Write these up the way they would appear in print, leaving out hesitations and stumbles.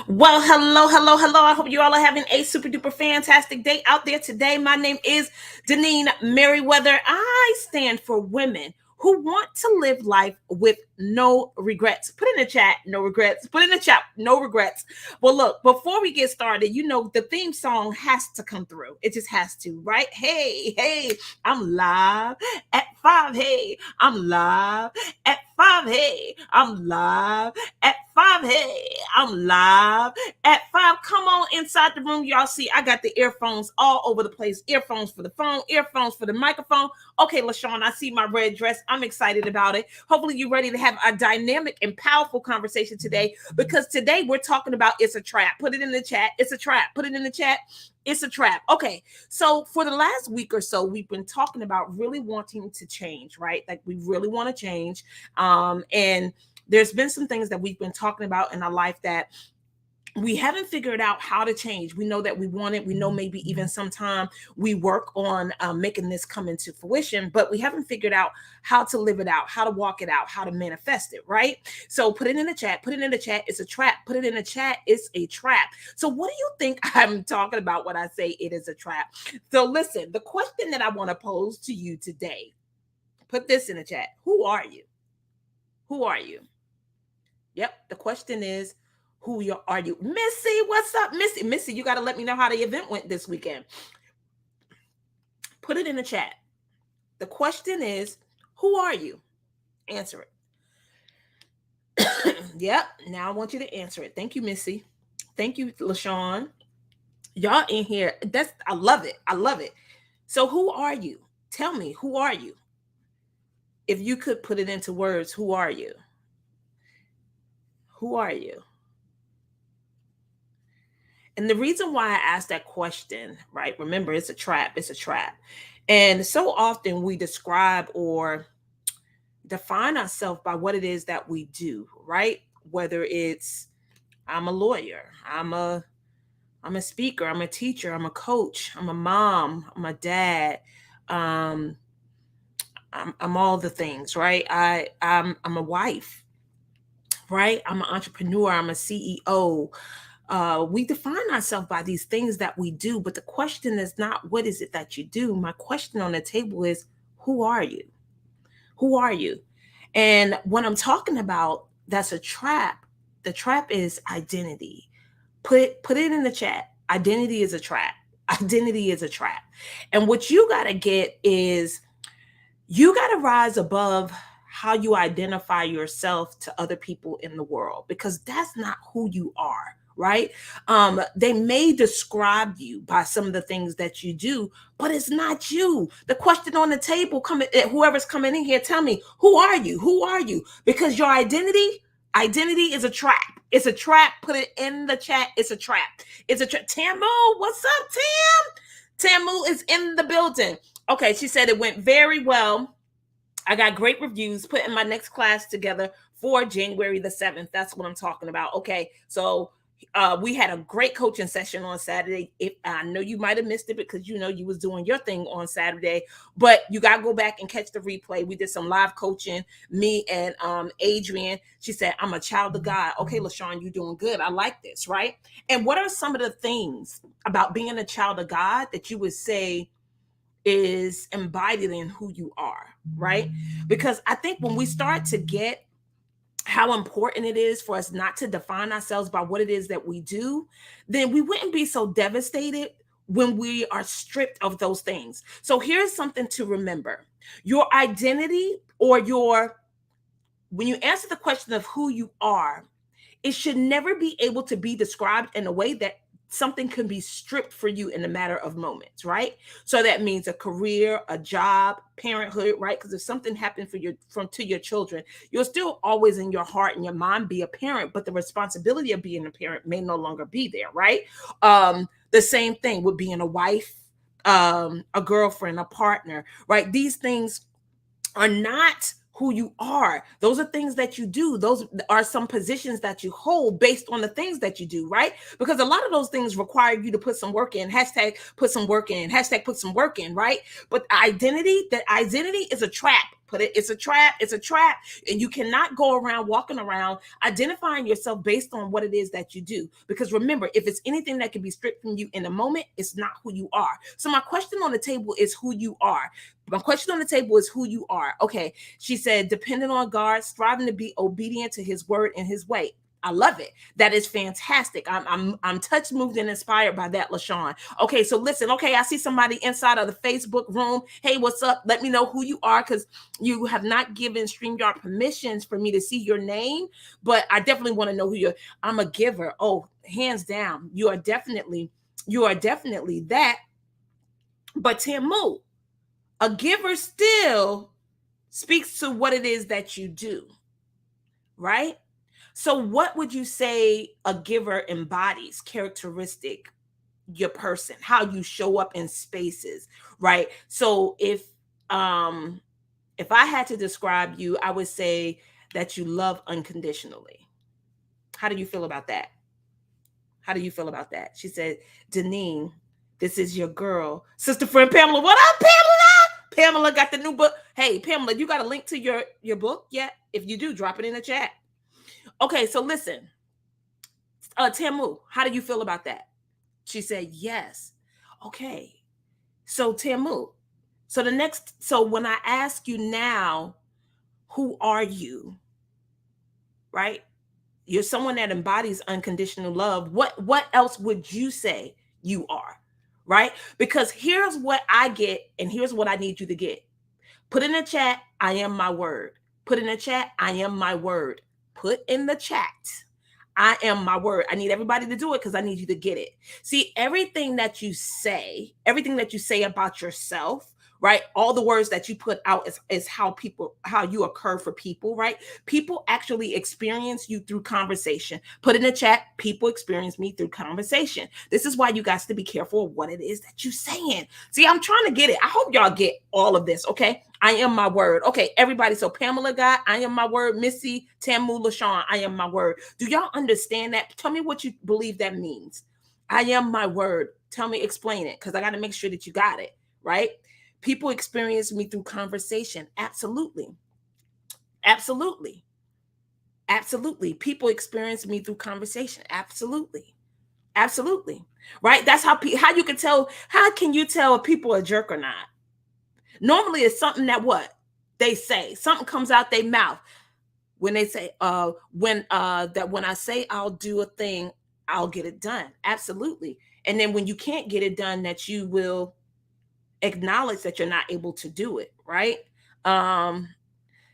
Well, hello. I hope you all are having a super duper fantastic day out there today. My name is Deneen Merriweather. I stand for women who want to live life with no regrets. Put in the chat, no regrets. Put in the chat, no regrets. Well, look, before we get started, the theme song has to come through. It just has to, right? Hey, I'm live at 5. Hey, I'm live at 5. Hey, I'm live at 5. Hey, I'm live at 5. Come on inside the room. Y'all see, I got the earphones all over the place. Earphones for the phone, earphones for the microphone. Okay, LaShawn, I see my red dress. I'm excited about it. Hopefully, you're ready to have a dynamic and powerful conversation today because today we're talking about it's a trap. Put it in the chat. It's a trap. Put it in the chat. It's a trap. Okay, so for the last week or so, we've been talking about really wanting to change, right? Like we really want to change. And there's been some things that we've been talking about in our life that we haven't figured out how to change. We know that we want it. We know maybe even sometime we work on making this come into fruition, but we haven't figured out how to live it out, how to walk it out, how to manifest it, right? So put it in the chat. Put it in the chat. It's a trap. Put it in the chat. It's a trap. So what do you think I'm talking about when I say it is a trap? So listen, the question that I want to pose to you today, put this in the chat. Who are you? Who are you? Yep. The question is, are you? Missy, what's up, Missy? Missy, you got to let me know how the event went this weekend. Put it in the chat. The question is, who are you? Answer it. Yep. Now I want you to answer it. Thank you, Missy. Thank you, LaShawn. Y'all in here. I love it. I love it. So who are you? Tell me, who are you? If you could put it into words, who are you? Who are you? And the reason why I asked that question, right? Remember, it's a trap. It's a trap. And so often we describe or define ourselves by what it is that we do, right? Whether it's I'm a lawyer, I'm a speaker, I'm a teacher, I'm a coach, I'm a mom, I'm a dad, I'm all the things, right? I'm a wife, right? I'm an entrepreneur, I'm a CEO. We define ourselves by these things that we do, but the question is not what is it that you do. My question on the table is who are you? Who are you? And when I'm talking about that's a trap, the trap is identity. Put it in the chat. Identity is a trap. Identity is a trap. And what you got to get is you got to rise above how you identify yourself to other people in the world because that's not who you are, right? They may describe you by some of the things that you do, but it's not you. The question on the table, whoever's coming in here, tell me, who are you? Who are you? Because your identity is a trap. It's a trap. Put it in the chat. It's a trap. It's a trap. Tamu, what's up, Tam? Tamu is in the building. Okay, she said it went very well. I got great reviews. Putting my next class together for January the 7th. That's what I'm talking about. Okay, so we had a great coaching session on Saturday. If I know you might have missed it because you was doing your thing on Saturday, but you got to go back and catch the replay. We did some live coaching, me and Adrian. She said, I'm a child of God. Okay, LaShawn, you doing good. I like this, right? And what are some of the things about being a child of God that you would say is embodied in who you are, right? Because I think when we start to get how important it is for us not to define ourselves by what it is that we do, then we wouldn't be so devastated when we are stripped of those things. So here's something to remember. Your identity when you answer the question of who you are, it should never be able to be described in a way that something can be stripped for you in a matter of moments, right? So that means a career, a job, parenthood, right? Because if something happened to your children, you'll still always in your heart and your mind be a parent, but the responsibility of being a parent may no longer be there, right? The same thing with being a wife, a girlfriend, a partner, right? These things are not who you are. Those are things that you do. Those are some positions that you hold based on the things that you do, right? Because a lot of those things require you to put some work in. Hashtag put some work in. Hashtag put some work in, right? But identity is a trap. It's a trap. It's a trap. And you cannot go around walking around identifying yourself based on what it is that you do. Because remember, if it's anything that can be stripped from you in a moment, it's not who you are. So my question on the table is who you are. My question on the table is who you are. Okay. She said, dependent on God, striving to be obedient to his word and his way. I love it. That is fantastic. I'm touched, moved, and inspired by that, LaShawn. Okay, so listen. Okay, I see somebody inside of the Facebook room. Hey, what's up? Let me know who you are, because you have not given StreamYard permissions for me to see your name, but I definitely want to know who you're. I'm a giver. Oh, hands down, you are definitely that. But Tamu, a giver still speaks to what it is that you do, right? So what would you say a giver embodies, characteristic, your person, how you show up in spaces, right? So if I had to describe you, I would say that you love unconditionally. How do you feel about that? How do you feel about that? She said, Deneen, this is your girl, sister friend Pamela. What up, Pamela? Pamela got the new book. Hey, Pamela, you got a link to your book yet? If you do, drop it in the chat. Okay, so listen, Tamu, how do you feel about that? She said, yes. Okay, so Tamu, so when I ask you now, who are you? Right? You're someone that embodies unconditional love. What else would you say you are? Right? Because here's what I get, and here's what I need you to get. Put in the chat, I am my word. Put in the chat, I am my word. Put in the chat, I am my word. I need everybody to do it because I need you to get it. See, everything that you say about yourself, right? All the words that you put out is how you occur for people, right? People actually experience you through conversation. Put in the chat, people experience me through conversation. This is why you guys to be careful of what it is that you're saying. See, I'm trying to get it. I hope y'all get all of this, okay? I am my word. Okay, everybody. So Pamela got, I am my word. Missy, Tamu, LaShawn, I am my word. Do y'all understand that? Tell me what you believe that means. I am my word. Tell me, explain it, because I got to make sure that you got it, right? People experience me through conversation. Absolutely. Absolutely. Absolutely. People experience me through conversation. Absolutely. Absolutely. Right? That's how you can tell. How can you tell if people are a jerk or not? Normally it's something that what they say, something comes out their mouth when they say when I say I'll do a thing, I'll get it done. Absolutely. And then when you can't get it done, that you will acknowledge that you're not able to do it, right?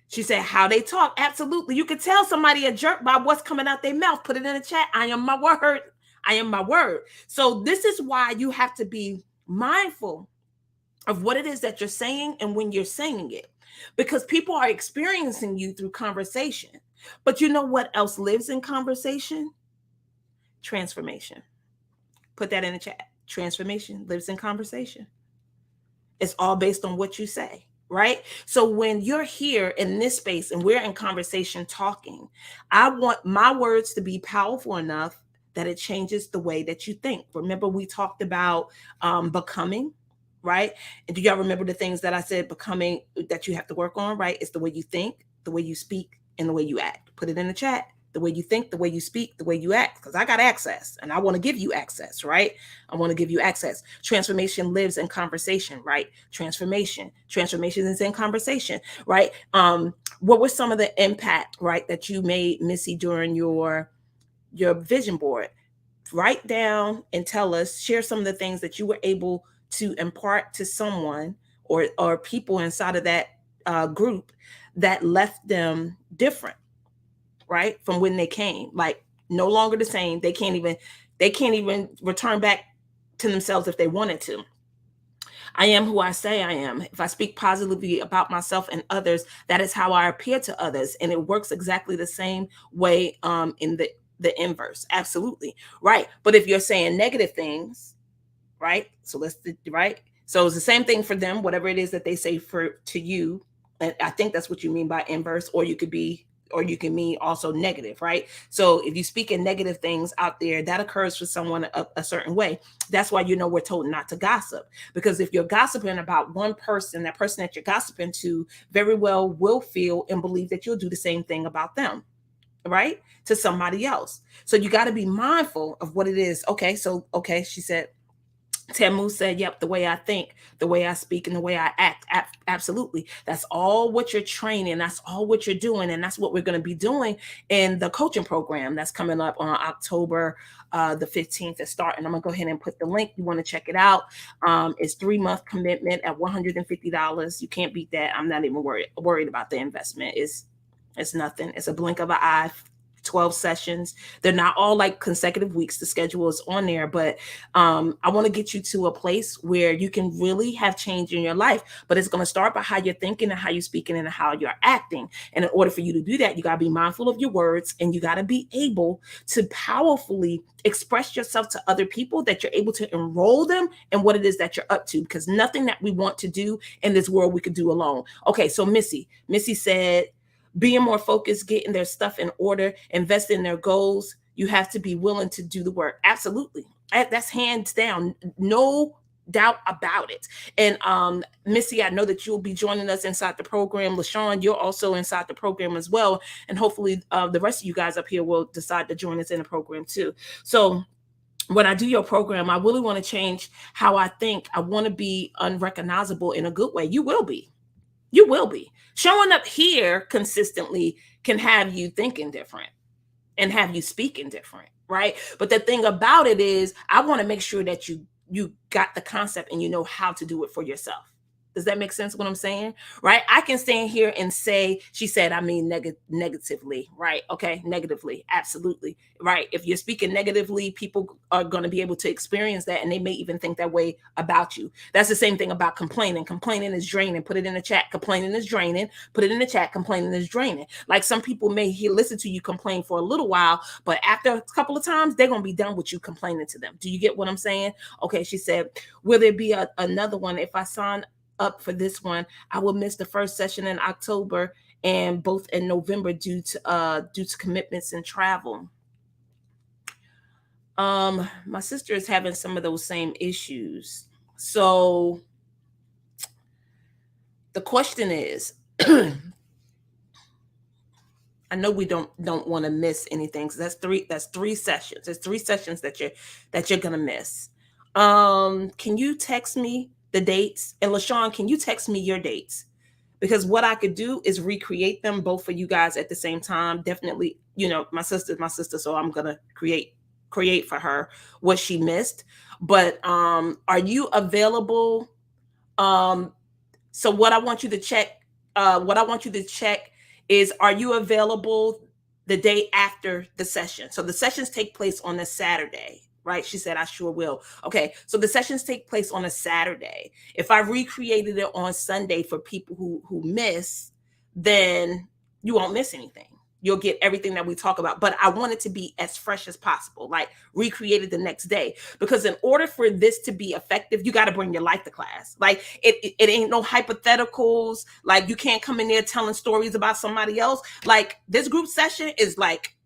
She said how they talk. Absolutely. You can tell somebody a jerk by what's coming out their mouth. Put it in the chat. I am my word. I am my word. So this is why you have to be mindful of what it is that you're saying and when you're saying it, because people are experiencing you through conversation. But you know what else lives in conversation? Transformation. Put that in the chat. Transformation lives in conversation. It's all based on what you say, right? So when you're here in this space and we're in conversation talking, I want my words to be powerful enough that it changes the way that you think. Remember, we talked about becoming, right? And do y'all remember the things that I said becoming that you have to work on, right? It's the way you think, the way you speak, and the way you act. Put it in the chat. The way you think, the way you speak, the way you act, because I got access and I want to give you access, right? I want to give you access. Transformation lives in conversation, right? Transformation is in conversation, right? What was some of the impact, right, that you made, Missy, during your vision board? Write down and tell us, share some of the things that you were able to impart to someone or people inside of that group that left them different, right, from when they came, like no longer the same. They can't even return back to themselves if they wanted to. I am who I say I am. If I speak positively about myself and others, that is how I appear to others, and it works exactly the same way in the inverse. Absolutely, right. But if you're saying negative things, right, so it's the same thing for them, whatever it is that they say to you. And I think that's what you mean by inverse, or you could be or you can mean also negative, right? So if you speak in negative things out there, that occurs for someone a certain way. That's why, we're told not to gossip, because if you're gossiping about one person, that person that you're gossiping to very well will feel and believe that you'll do the same thing about them, right? To somebody else. So you got to be mindful of what it is. Okay. So, okay. She said, Tamu said, yep, the way I think, the way I speak, and the way I act. Absolutely. That's all what you're training. That's all what you're doing. And that's what we're going to be doing in the coaching program that's coming up on October the 15th to start. And I'm going to go ahead and put the link. You want to check it out. It's 3-month commitment at $150. You can't beat that. I'm not even worried about the investment. It's nothing. It's a blink of an eye. 12 sessions. They're not all like consecutive weeks. The schedule is on there, but I want to get you to a place where you can really have change in your life. But it's going to start by how you're thinking and how you're speaking and how you're acting. And in order for you to do that, you got to be mindful of your words, and you got to be able to powerfully express yourself to other people, that you're able to enroll them in what it is that you're up to, because nothing that we want to do in this world we could do alone. Okay, so Missy said, being more focused, getting their stuff in order, investing in their goals. You have to be willing to do the work. Absolutely. That's hands down. No doubt about it. And Missy, I know that you'll be joining us inside the program. LaShawn, you're also inside the program as well. And hopefully the rest of you guys up here will decide to join us in the program too. So when I do your program, I really want to change how I think. I want to be unrecognizable in a good way. You will be. You will be. Showing up here consistently can have you thinking different and have you speaking different, right? But the thing about it is, I want to make sure that you got the concept and you know how to do it for yourself. Does that make sense what I'm saying? Right? I can stand here and say, she said, I mean, negatively, right? Okay, negatively. Absolutely. Right. If you're speaking negatively, people are going to be able to experience that, and they may even think that way about you. That's the same thing about complaining. Complaining is draining. Put it in the chat. Complaining is draining. Put it in the chat. Complaining is draining. Like, some people may listen to you complain for a little while, but after a couple of times, they're going to be done with you complaining to them. Do you get what I'm saying? Okay, she said, will there be another one if I sign up for this one? I will miss the first session in October and both in November due to commitments and travel. My sister is having some of those same issues. So the question is, I know we don't want to miss anything. So that's three sessions. There's 3 sessions that you're gonna miss. Can you text me the dates? And LaShawn, can you text me your dates? Because what I could do is recreate them both for you guys at the same time. Definitely, my sister's my sister, so I'm gonna create for her what she missed. But are you available? So what I want you to check, is, are you available the day after the session? So the sessions take place on a Saturday, right? She said, I sure will. Okay, so the sessions take place on a Saturday. If I recreated it on Sunday for people who miss, then you won't miss anything. You'll get everything that we talk about. But I want it to be as fresh as possible, like recreated the next day. Because in order for this to be effective, you got to bring your life to class. Like, it ain't no hypotheticals. Like, you can't come in there telling stories about somebody else. Like, this group session is like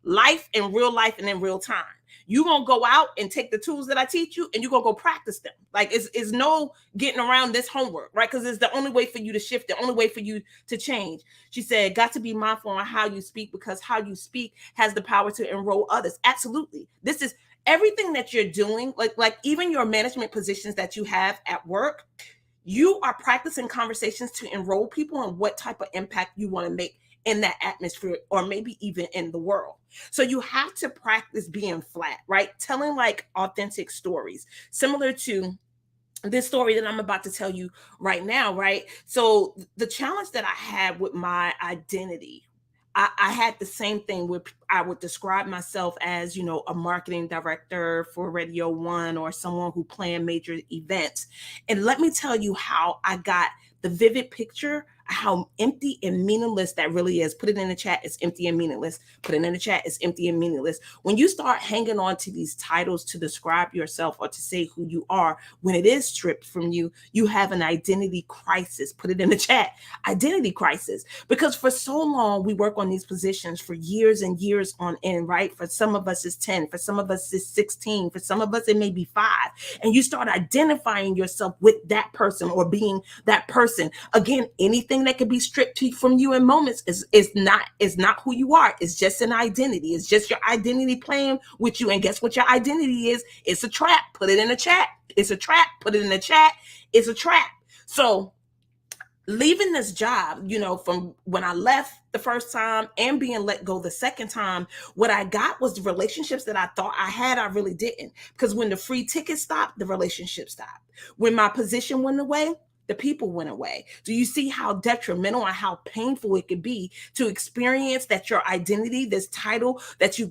life in real life and in real time. You're going to go out and take the tools that I teach you, and you're going to go practice them. Like, it's no getting around this homework, right? Because it's the only way for you to shift, the only way for you to change. She said, got to be mindful on how you speak, because how you speak has the power to enroll others. Absolutely. This is everything that you're doing. Like even your management positions that you have at work, you are practicing conversations to enroll people and what type of impact you want to make in that atmosphere, or maybe even in the world. So you have to practice being flat, right? Telling like authentic stories, similar to this story that I'm about to tell you right now, right? So the challenge that I had with my identity, I had the same thing where I would describe myself as, a marketing director for Radio One, or someone who planned major events. And let me tell you how I got the vivid picture how empty and meaningless that really is. Put it in the chat. It's empty and meaningless. Put it in the chat. It's empty and meaningless. When you start hanging on to these titles to describe yourself or to say who you are, when it is stripped from you, you have an identity crisis. Put it in the chat. Identity crisis. Because for so long, we work on these positions for years and years on end, right? For some of us, it's 10. For some of us, it's 16. For some of us, it may be 5. And you start identifying yourself with that person or being that person. Again, anything that can be stripped from you in moments is not who you are. It's just an identity. It's just your identity playing with you. And guess what your identity is? It's a trap. Put it in the chat. It's a trap. Put it in the chat. It's a trap. So leaving this job, from when I left the first time and being let go the second time, what I got was the relationships that I thought I had, I really didn't. Because when the free ticket stopped, the relationship stopped. When my position went away, the people went away. Do you see how detrimental and how painful it could be to experience that your identity, this title that you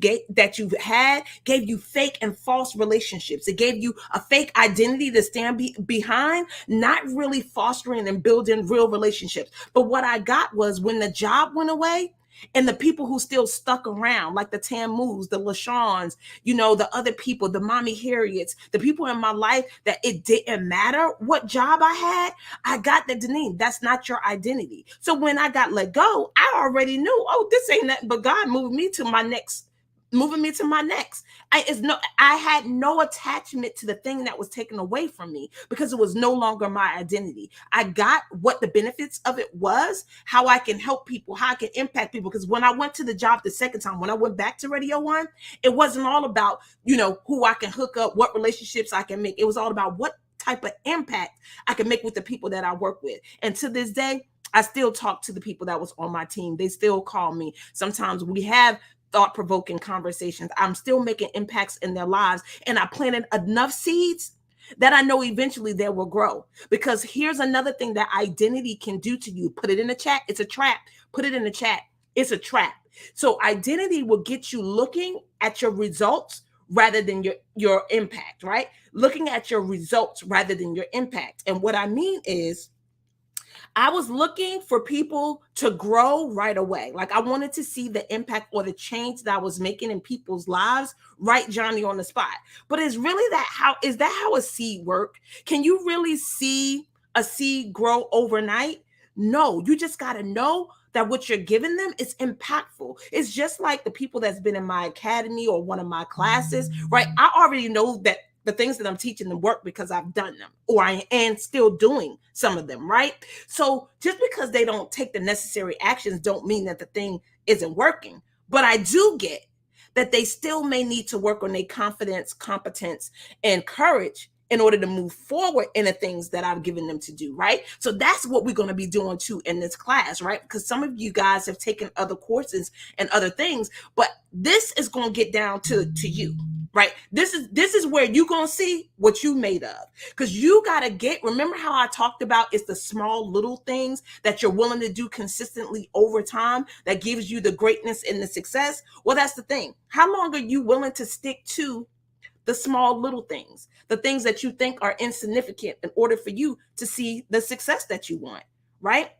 had, gave you fake and false relationships? It gave you a fake identity to stand behind, not really fostering and building real relationships. But what I got was when the job went away, and the people who still stuck around, like the Tamus, the LaShawns, the other people, the Mommy Harriets, the people in my life that it didn't matter what job I had, I got that, Deneen, that's not your identity. So when I got let go, I already knew, this ain't nothing but God moving me to my next. I had no attachment to the thing that was taken away from me because it was no longer my identity. I got what the benefits of it was, how I can help people, how I can impact people. Because when I went to the job the second time, when I went back to Radio One, it wasn't all about, who I can hook up, what relationships I can make. It was all about what type of impact I can make with the people that I work with. And to this day, I still talk to the people that was on my team. They still call me. Sometimes we have thought-provoking conversations. I'm still making impacts in their lives, and I planted enough seeds that I know eventually they will grow. Because here's another thing that identity can do to you. Put it in the chat. It's a trap. Put it in the chat. It's a trap. So identity will get you looking at your results rather than your impact, right? Looking at your results rather than your impact. And what I mean is, I was looking for people to grow right away. Like I wanted to see the impact or the change that I was making in people's lives, right, Johnny, on the spot. But is that how a seed work? Can you really see a seed grow overnight? No, you just got to know that what you're giving them is impactful. It's just like the people that's been in my academy or one of my classes, right? I already know that the things that I'm teaching them work because I've done them, or I am still doing some of them, right? So just because they don't take the necessary actions don't mean that the thing isn't working. But I do get that they still may need to work on their confidence, competence, and courage in order to move forward in the things that I've given them to do, right? So that's what we're going to be doing too in this class, right? Because some of you guys have taken other courses and other things, but this is going to get down to you, right? This is where you're going to see what you made of. Because you got to remember how I talked about it's the small little things that you're willing to do consistently over time that gives you the greatness and the success. Well, that's the thing. How long are you willing to stick to the small little things, the things that you think are insignificant in order for you to see the success that you want, right?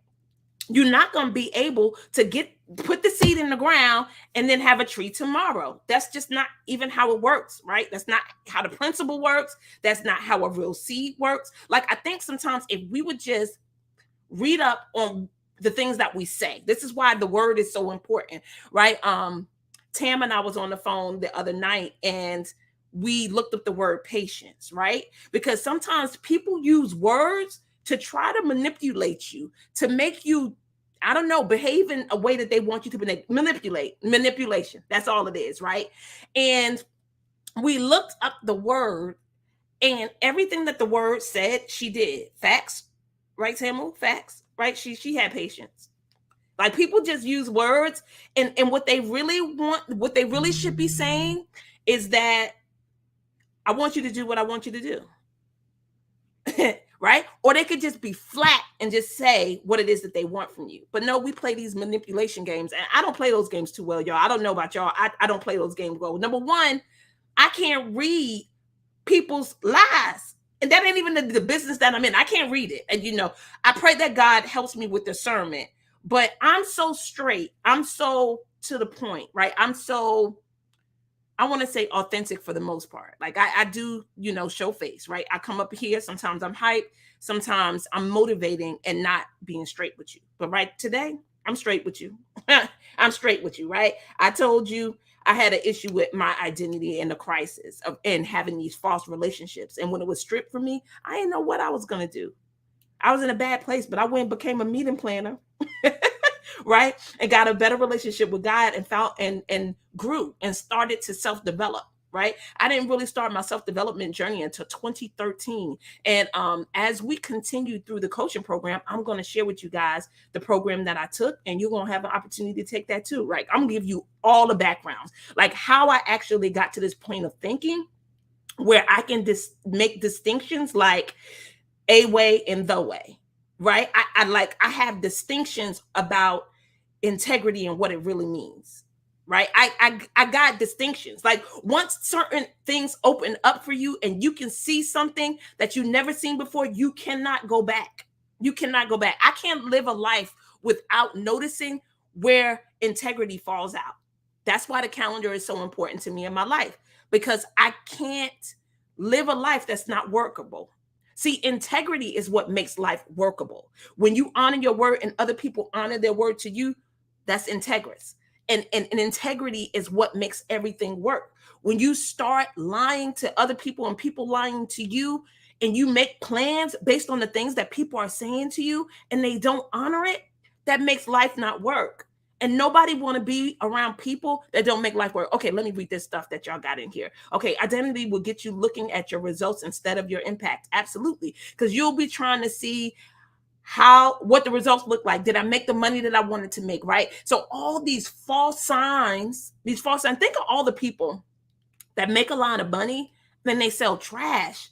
You're not going to be able to put the seed in the ground and then have a tree tomorrow. That's just not even how it works, right? That's not how the principle works. That's not how a real seed works. Like, I think sometimes if we would just read up on the things that we say, this is why the word is so important, right? Tam and I was on the phone the other night and we looked up the word patience, right? Because sometimes people use words to try to manipulate you, to make you, I don't know, behave in a way that they want you to manipulation. That's all it is, right? And we looked up the word and everything that the word said, she did. Facts, right, Tamu? Facts, right? She had patience. Like, people just use words and what they really want, what they really should be saying is that I want you to do what I want you to do. Right? Or they could just be flat and just say what it is that they want from you. But no, we play these manipulation games, and I don't play those games too well, y'all. I don't know about y'all. I don't play those games well. Number one, I can't read people's lies. And that ain't even the business that I'm in. I can't read it. And I pray that God helps me with discernment. But I'm so straight. I'm so to the point, right? I'm so, I want to say, authentic for the most part. Like I do, show face, right? I come up here. Sometimes I'm hype. Sometimes I'm motivating and not being straight with you. But right today, I'm straight with you. I'm straight with you, right? I told you I had an issue with my identity and the crisis of and having these false relationships. And when it was stripped from me, I didn't know what I was gonna do. I was in a bad place, but I went and became a meeting planner. Right, and got a better relationship with God and found and grew and started to self-develop. Right, I didn't really start my self-development journey until 2013. And as we continue through the coaching program, I'm going to share with you guys the program that I took, and you're going to have an opportunity to take that too. Right, I'm going to give you all the backgrounds, like how I actually got to this point of thinking where I can make distinctions like a way and the way. Right, I have distinctions about integrity and what it really means. Right, I got distinctions. Like once certain things open up for you and you can see something that you never seen before, you cannot go back. You cannot go back. I can't live a life without noticing where integrity falls out. That's why the calendar is so important to me in my life, because I can't live a life that's not workable. See, integrity is what makes life workable. When you honor your word and other people honor their word to you, that's integrous. And integrity is what makes everything work. When you start lying to other people and people lying to you, and you make plans based on the things that people are saying to you and they don't honor it, that makes life not work. And nobody want to be around people that don't make life work. Okay, let me read this stuff that y'all got in here. Okay, identity will get you looking at your results instead of your impact. Absolutely. Because you'll be trying to see what the results look like. Did I make the money that I wanted to make? Right. So all these false signs, think of all the people that make a lot of money, then they sell trash.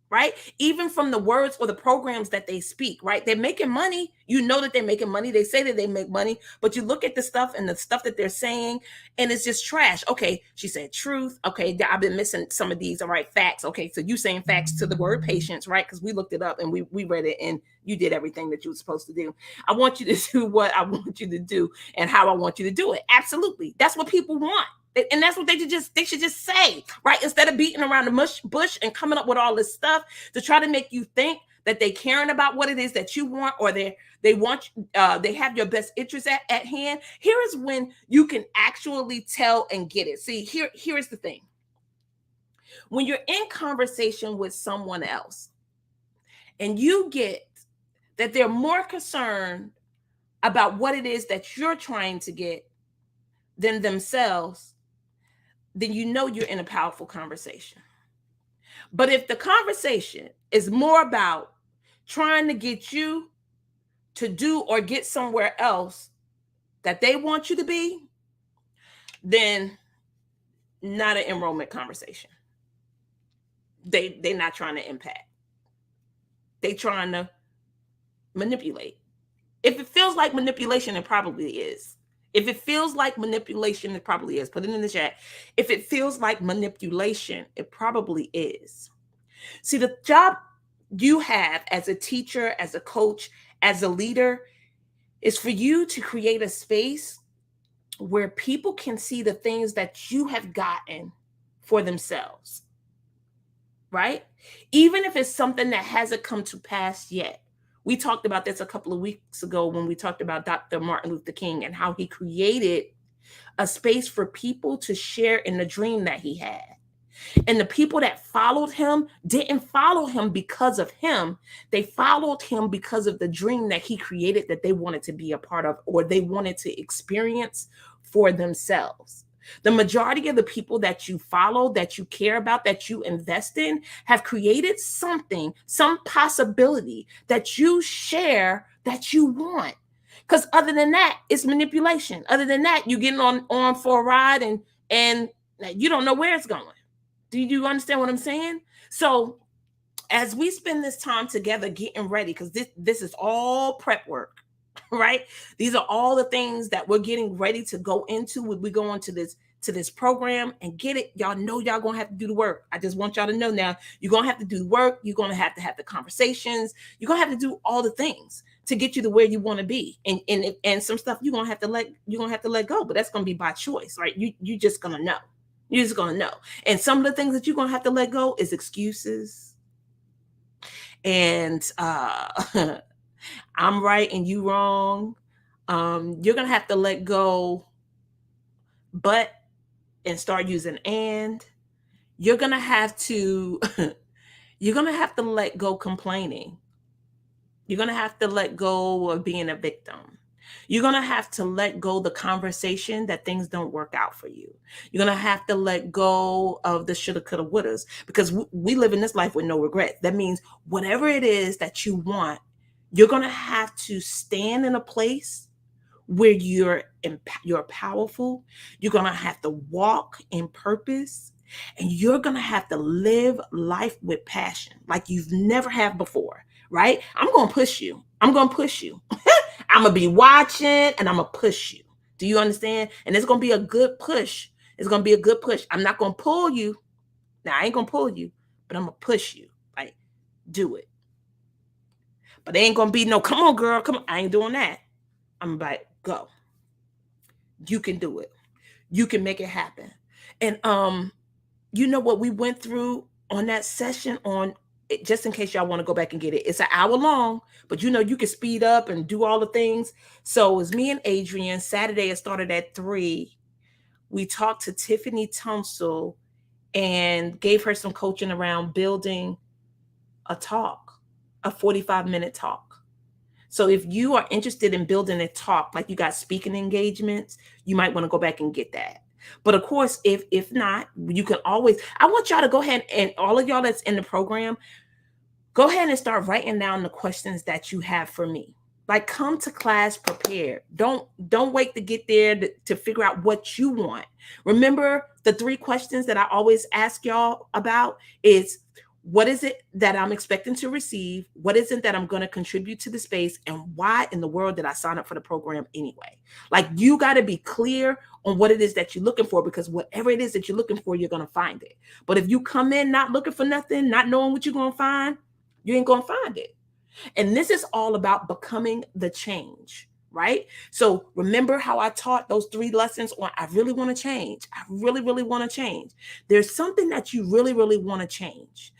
Right, even from the words or the programs that they speak. Right, they're making money. You know that they're making money. They say that they make money, but you look at the stuff and the stuff that they're saying and it's just trash. Okay, she said truth. Okay, I've been missing some of these. All right, facts. Okay, so you saying facts to the word patience, right? Because we looked it up and we read it and you did everything that you were supposed to do. I want you to do what I want you to do and how I want you to do it. Absolutely, that's what people want. And that's what they should just say, right? Instead of beating around the bush and coming up with all this stuff to try to make you think that they caring about what it is that you want, or they want they have your best interest at hand. Here is when you can actually tell and get it. See, here is the thing. When you're in conversation with someone else and you get that they're more concerned about what it is that you're trying to get than themselves, then you know you're in a powerful conversation. But if the conversation is more about trying to get you to do or get somewhere else that they want you to be, then not an enrollment conversation. They're not trying to impact. They're trying to manipulate. If it feels like manipulation, it probably is. If it feels like manipulation, it probably is. Put it in the chat. If it feels like manipulation, it probably is. See, the job you have as a teacher, as a coach, as a leader, is for you to create a space where people can see the things that you have gotten for themselves, right? Even if it's something that hasn't come to pass yet. We talked about this a couple of weeks ago when we talked about Dr. Martin Luther King and how he created a space for people to share in the dream that he had. And the people that followed him didn't follow him because of him. They followed him because of the dream that he created that they wanted to be a part of, or they wanted to experience for themselves. The majority of the people that you follow, that you care about, that you invest in, have created something, some possibility that you share that you want. Because other than that, it's manipulation. Other than that, you're getting on for a ride and you don't know where it's going. Do you understand what I'm saying? So as we spend this time together getting ready, because this is all prep work, right? These are all the things that we're getting ready to go into when we go into this to this program and get it, y'all know y'all gonna have to do the work. I just want y'all to know now, you're gonna have to do the work. You're gonna have the conversations. You're gonna have to do all the things to get you to where you want to be. And some stuff you're gonna have to let go, but that's gonna be by choice, right? You just gonna know. You're just gonna know. And some of the things that you're gonna have to let go is excuses. And I'm right and you wrong. You're gonna have to let go, but and start using and. You're gonna have to you're gonna have to let go complaining. You're gonna have to let go of being a victim. You're gonna have to let go the conversation that things don't work out for you. You're gonna have to let go of the shoulda, coulda, wouldas, because we live in this life with no regrets. That means whatever it is that you want, you're gonna have to stand in a place where you're powerful. You're gonna have to walk in purpose, and you're gonna have to live life with passion like you've never had before. Right? I'm gonna push you. I'm gonna push you. I'm gonna be watching, and I'm gonna push you. Do you understand? And it's gonna be a good push. It's gonna be a good push. I'm not gonna pull you. Now I ain't gonna pull you, but I'm gonna push you. Like, do it. But they ain't gonna be no, come on, girl, come on. I ain't doing that. I'm like, go. You can do it. You can make it happen. And you know what we went through on that session on just in case y'all want to go back and get it. It's an hour long, but you know you can speed up and do all the things. So it was me and Adrian. Saturday it started at 3. We talked to Tiffany Tunsil and gave her some coaching around building a talk, a 45-minute talk. So if you are interested in building a talk, like you got speaking engagements, you might want to go back and get that. But of course, if not, you can always, I want y'all to go ahead and all of y'all that's in the program, go ahead and start writing down the questions that you have for me. Like, come to class prepared. Don't wait to get there to figure out what you want. Remember the 3 questions that I always ask y'all about is, what is it that I'm expecting to receive? What is it that I'm going to contribute to the space? And why in the world did I sign up for the program anyway? Like, you got to be clear on what it is that you're looking for, because whatever it is that you're looking for, you're going to find it. But if you come in not looking for nothing, not knowing what you're going to find, you ain't going to find it. And this is all about becoming the change, right? So remember how I taught those 3 lessons on I really want to change. I really, really want to change. There's something that you really, really want to change.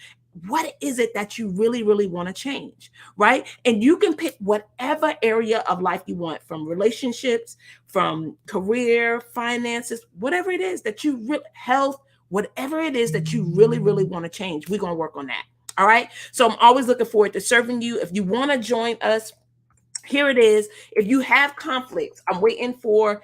What is it that you really, really want to change, right? And you can pick whatever area of life you want, from relationships, from career, finances, whatever it is that you health, whatever it is that you really, really want to change. We're going to work on that. All right. So I'm always looking forward to serving you. If you want to join us, here it is. If you have conflicts, I'm waiting for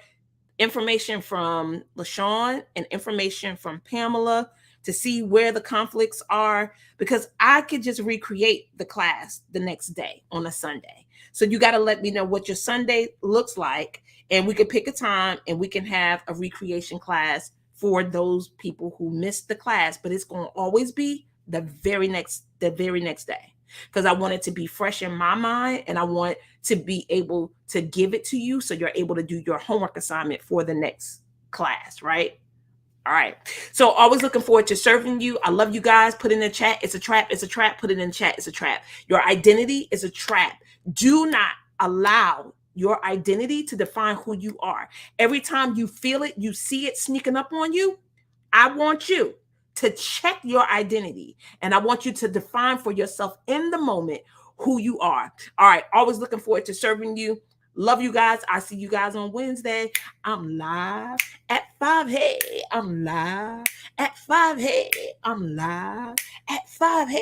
information from LaShawn and information from Pamela to see where the conflicts are, because I could just recreate the class the next day on a Sunday. So you got to let me know what your Sunday looks like, and we can pick a time and we can have a recreation class for those people who missed the class, but it's going to always be the very next day, because I want it to be fresh in my mind, and I want to be able to give it to you so you're able to do your homework assignment for the next class, right? All right. So always looking forward to serving you. I love you guys. Put in the chat. It's a trap. It's a trap. Put it in the chat. It's a trap. Your identity is a trap. Do not allow your identity to define who you are. Every time you feel it, you see it sneaking up on you, I want you to check your identity, and I want you to define for yourself in the moment who you are. All right. Always looking forward to serving you. Love you guys. I see you guys on Wednesday. I'm live at 5. Hey, I'm live at 5. Hey, I'm live at 5. Hey.